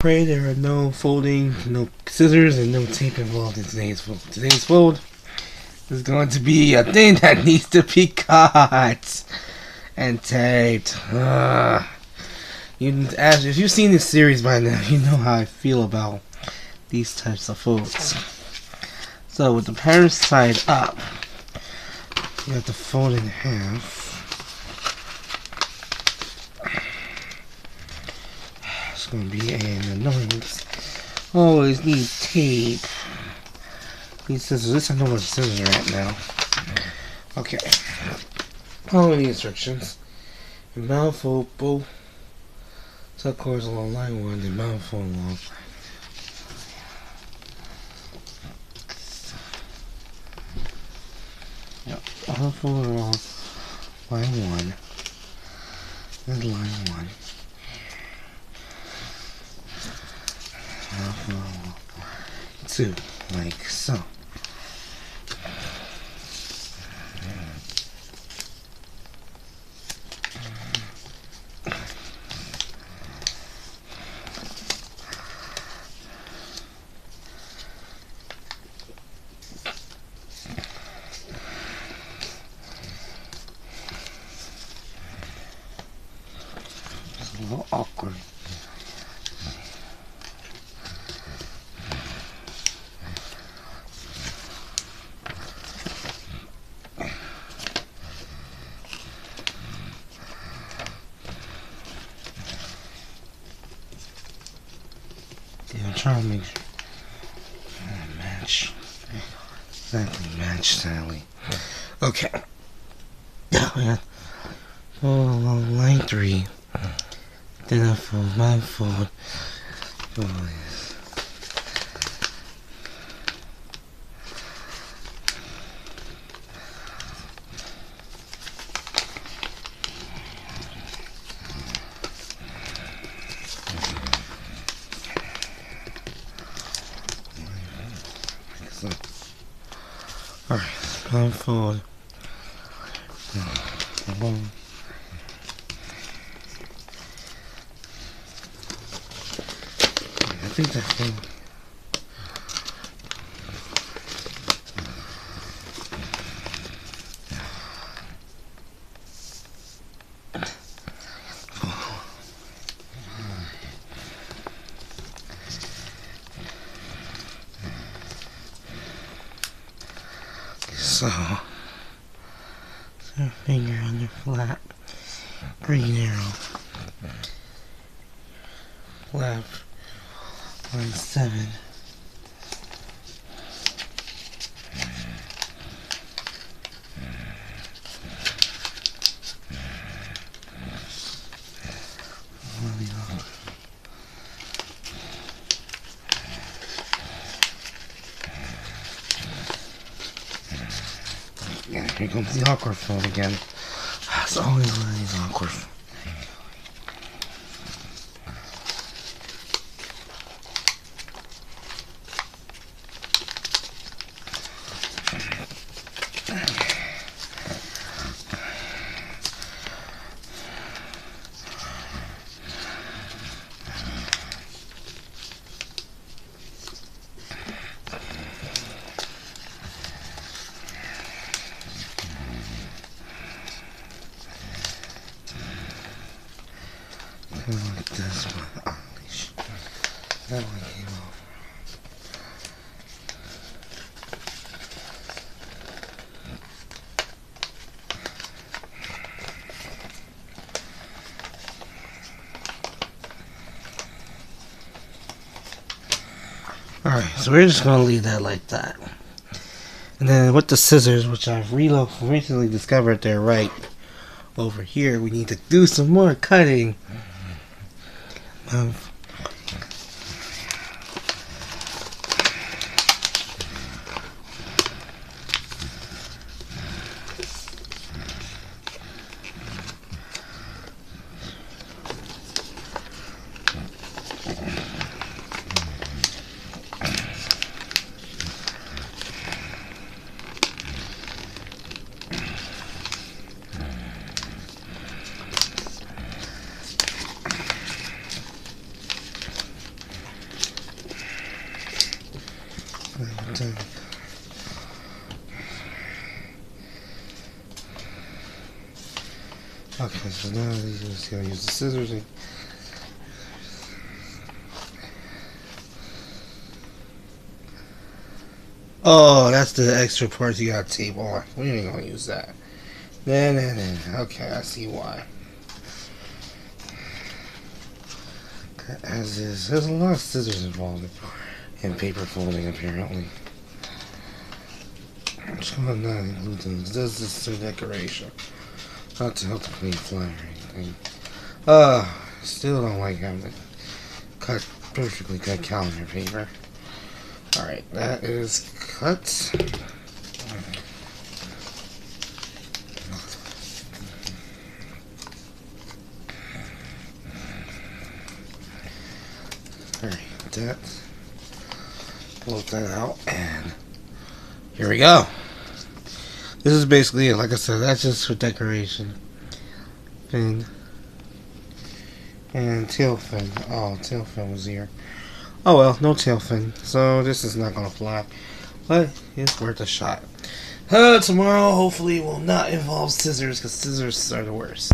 Pray there are no folding, no scissors, and no tape involved in today's fold. Today's fold is going to be a thing that needs to be cut and taped. If you've seen this series by now, you know how I feel about these types of folds. So with the parents side up, you have to fold in half. It's going to be an annoyance. Always need tape. These scissors. At least I know where the scissors are at now. Okay. Follow the instructions. In mouthful, both tuck cords along line 1, then mouthful along. Yep. Mouthful along line 1. Then line 1. Mouthful along 2, like so. It's a little awkward. I'm trying to make sure match. Exactly match, Sally. Okay. Yeah. Fold along line 3. Then I fold my fold. Alright, line fold. I think that's one. So, put a finger on your flat green arrow. Left, line 7. Yeah, here comes the awkward fold again. It's always one of these awkward. Like this one. Oh, that one came off. Alright, so we're just going to leave that like that. And then with the scissors, which I've recently discovered they're right over here, we need to do some more cutting. Okay, so now he's just gonna use the scissors. Oh, that's the extra part you gotta tape on. We ain't gonna use that. Nah. Okay, I see why. As is, there's a lot of scissors involved in paper folding, apparently. I'm trying not to include things. This is a decoration, not to help the plane fly or anything. Still don't like having to cut perfectly cut calendar paper. Alright, that is cut. Alright, that. Close that out, and here we go. This is basically it. Like I said, that's just for decoration. Fin. And tail fin. Oh, tail fin was here. Oh well, no tail fin. So this is not gonna fly. But it's worth a shot. Tomorrow hopefully will not involve scissors, because scissors are the worst.